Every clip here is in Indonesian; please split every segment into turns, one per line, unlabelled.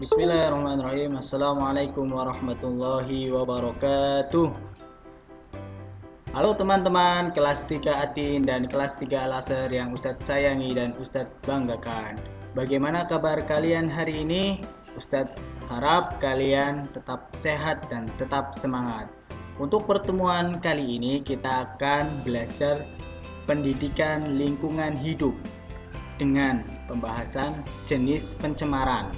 Bismillahirrahmanirrahim. Assalamualaikum warahmatullahi wabarakatuh. Halo teman-teman kelas 3 Atin dan kelas 3 Al-Azhar yang Ustadz sayangi dan Ustadz banggakan. Bagaimana kabar kalian hari ini? Ustadz harap kalian tetap sehat dan tetap semangat. Untuk pertemuan kali ini kita akan belajar pendidikan lingkungan hidup dengan pembahasan jenis pencemaran.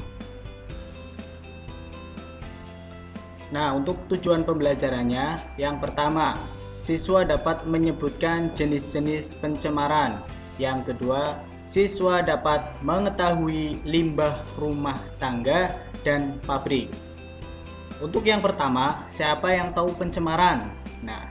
Nah, untuk tujuan pembelajarannya, yang pertama, siswa dapat menyebutkan jenis-jenis pencemaran. Yang kedua, siswa dapat mengetahui limbah rumah tangga dan pabrik. Untuk yang pertama, siapa yang tahu pencemaran? Nah,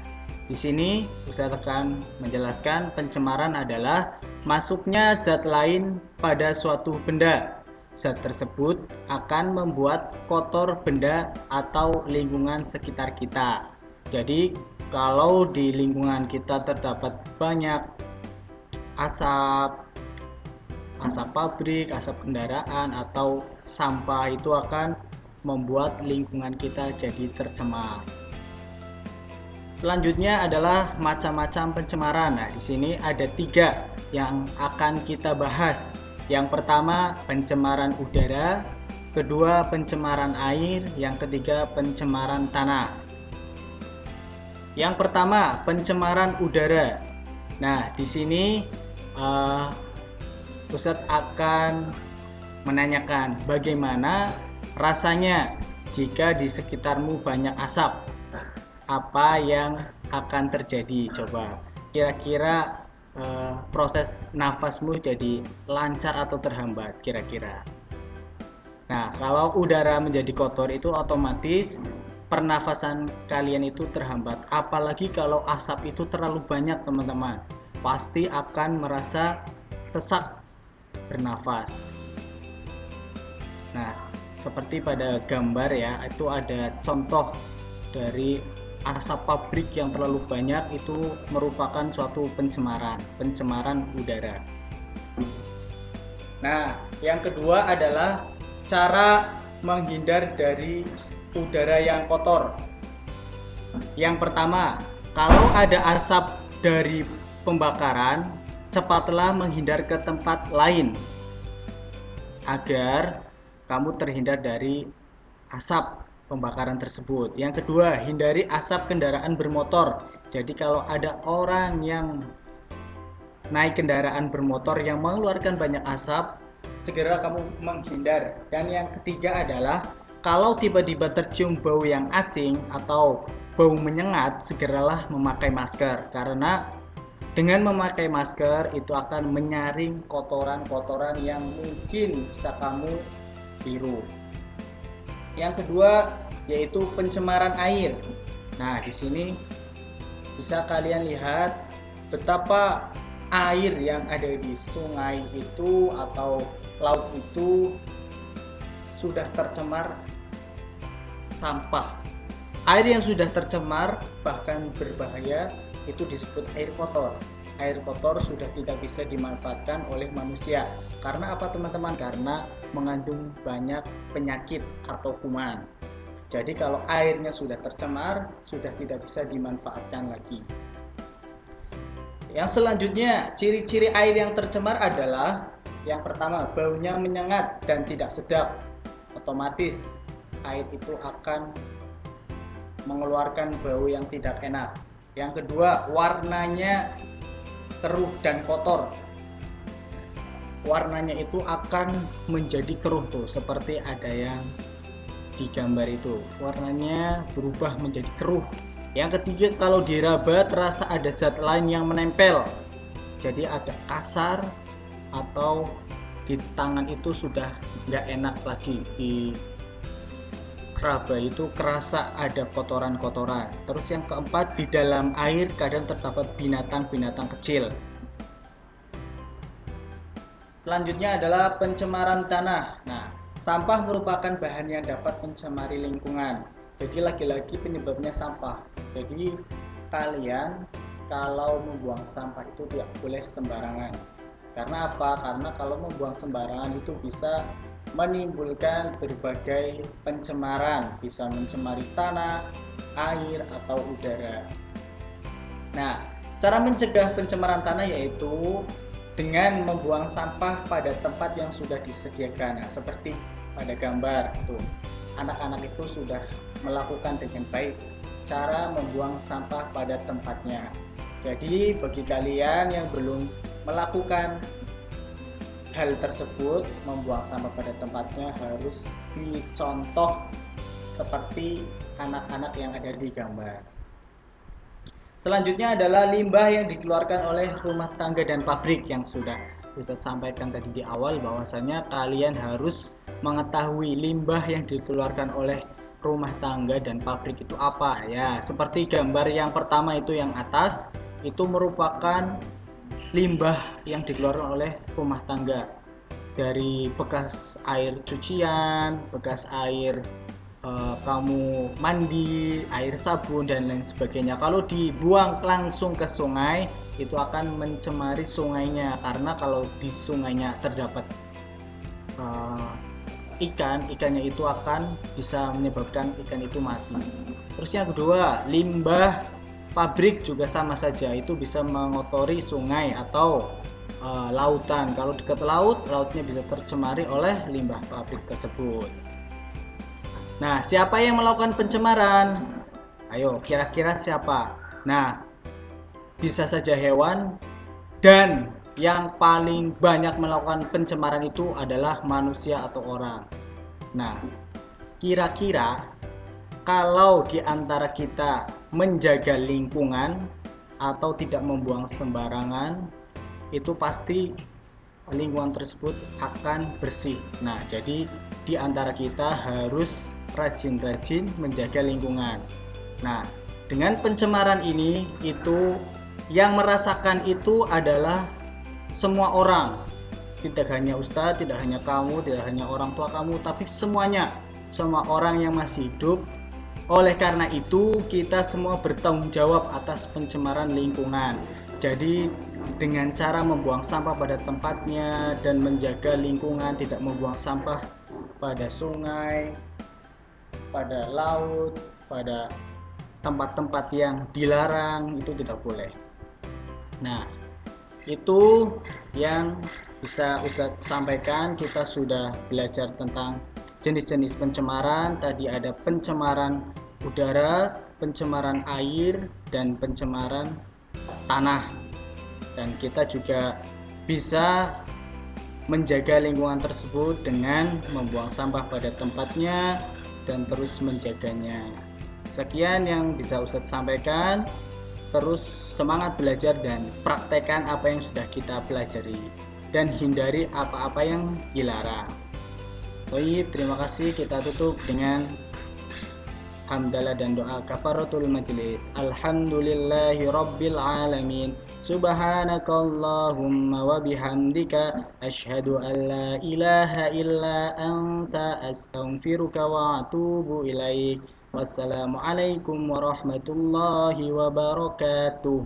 di sini Ustaz akan menjelaskan pencemaran adalah masuknya zat lain pada suatu benda. Zat tersebut akan membuat kotor benda atau lingkungan sekitar kita. Jadi, kalau di lingkungan kita terdapat banyak asap pabrik, asap kendaraan, atau sampah, itu akan membuat lingkungan kita jadi tercemar. Selanjutnya adalah macam-macam pencemaran. Nah, di sini ada 3 yang akan kita bahas. Yang pertama, pencemaran udara, kedua, pencemaran air, yang ketiga, pencemaran tanah. Yang pertama, pencemaran udara. Nah, di sini Ustadz akan menanyakan bagaimana rasanya jika di sekitarmu banyak asap. Apa yang akan terjadi? Coba kira-kira proses nafasmu jadi lancar atau terhambat kira-kira. Nah, kalau udara menjadi kotor itu otomatis pernafasan kalian itu terhambat. Apalagi kalau asap itu terlalu banyak, teman-teman. Pasti akan merasa sesak bernafas. Nah, seperti pada gambar ya, itu ada contoh dari asap pabrik yang terlalu banyak, itu merupakan suatu pencemaran udara. Nah, yang kedua adalah cara menghindar dari udara yang kotor. Yang pertama, kalau ada asap dari pembakaran, cepatlah menghindar ke tempat lain agar kamu terhindar dari asap pembakaran tersebut. Yang kedua, hindari asap kendaraan bermotor. Jadi kalau ada orang yang naik kendaraan bermotor yang mengeluarkan banyak asap, segera kamu menghindar. Dan yang ketiga adalah kalau tiba-tiba tercium bau yang asing atau bau menyengat, segeralah memakai masker, karena dengan memakai masker itu akan menyaring kotoran-kotoran yang mungkin bisa kamu tiru. Yang kedua yaitu pencemaran air. Nah, di sini bisa kalian lihat betapa air yang ada di sungai itu atau laut itu sudah tercemar sampah. Air yang sudah tercemar bahkan berbahaya itu disebut air kotor. Air kotor sudah tidak bisa dimanfaatkan oleh manusia. Karena apa, teman-teman? Karena mengandung banyak penyakit atau kuman. Jadi kalau airnya sudah tercemar, sudah tidak bisa dimanfaatkan lagi. Yang selanjutnya, ciri-ciri air yang tercemar adalah yang pertama, baunya menyengat dan tidak sedap. Otomatis air itu akan mengeluarkan bau yang tidak enak. Yang kedua, warnanya keruh dan kotor. Warnanya itu akan menjadi keruh tuh, seperti ada yang di gambar itu. Warnanya berubah menjadi keruh. Yang ketiga, kalau diraba terasa ada zat lain yang menempel. Jadi agak kasar atau di tangan itu sudah nggak enak lagi. Di raba itu kerasa ada kotoran-kotoran. Terus yang keempat, di dalam air kadang terdapat binatang-binatang kecil. Selanjutnya adalah pencemaran tanah. Nah, sampah merupakan bahan yang dapat mencemari lingkungan. Jadi lagi-lagi penyebabnya sampah. Jadi kalian kalau membuang sampah itu tidak boleh sembarangan. Karena apa? Karena kalau membuang sembarangan itu bisa menimbulkan berbagai pencemaran, bisa mencemari tanah, air, atau udara. Nah, cara mencegah pencemaran tanah yaitu dengan membuang sampah pada tempat yang sudah disediakan. Nah, seperti pada gambar itu, anak-anak itu sudah melakukan dengan baik cara membuang sampah pada tempatnya. Jadi bagi kalian yang belum melakukan hal tersebut, membuang sampah pada tempatnya harus dicontoh seperti anak-anak yang ada di gambar. Selanjutnya adalah limbah yang dikeluarkan oleh rumah tangga dan pabrik, yang sudah saya sampaikan tadi di awal bahwasanya kalian harus mengetahui limbah yang dikeluarkan oleh rumah tangga dan pabrik itu apa ya. Seperti gambar yang pertama itu yang atas, itu merupakan limbah yang dikeluarkan oleh rumah tangga dari bekas air cucian, bekas air kamu mandi, air sabun dan lain sebagainya. Kalau dibuang langsung ke sungai, itu akan mencemari sungainya, karena kalau di sungainya terdapat ikannya itu akan bisa menyebabkan ikan itu mati. Terus yang kedua, limbah pabrik juga sama saja, itu bisa mengotori sungai atau lautan. Kalau dekat laut, lautnya bisa tercemari oleh limbah pabrik tersebut. Nah, siapa yang melakukan pencemaran? Ayo, kira-kira siapa? Nah, bisa saja hewan, dan yang paling banyak melakukan pencemaran itu adalah manusia atau orang. Nah, kira-kira kalau di antara kita menjaga lingkungan atau tidak membuang sembarangan, itu pasti lingkungan tersebut akan bersih. Nah, jadi di antara kita harus rajin-rajin menjaga lingkungan. Nah, dengan pencemaran ini, itu yang merasakan itu adalah semua orang, tidak hanya ustadz, tidak hanya kamu, tidak hanya orang tua kamu, tapi semuanya, semua orang yang masih hidup. Oleh karena itu, kita semua bertanggung jawab atas pencemaran lingkungan. Jadi dengan cara membuang sampah pada tempatnya dan menjaga lingkungan, tidak membuang sampah pada sungai, pada laut, pada tempat-tempat yang dilarang, itu tidak boleh. Nah, itu yang bisa Ustadz sampaikan. Kita sudah belajar tentang jenis-jenis pencemaran. Tadi ada pencemaran udara, pencemaran air, dan pencemaran tanah. Dan kita juga bisa menjaga lingkungan tersebut dengan membuang sampah pada tempatnya dan terus menjaganya. Sekian yang bisa Ustadz sampaikan. Terus semangat belajar dan praktekkan apa yang sudah kita pelajari, dan hindari apa-apa yang dilarang. Baik, terima kasih. Kita tutup dengan hamdalah dan doa kafaratul majlis. Alhamdulillahi rabbil alamin. Subhanakallahumma wa bihamdika asyhadu an la ilaha illa anta astaghfiruka wa atubu ilaik. Wassalamualaikum warahmatullahi wabarakatuh.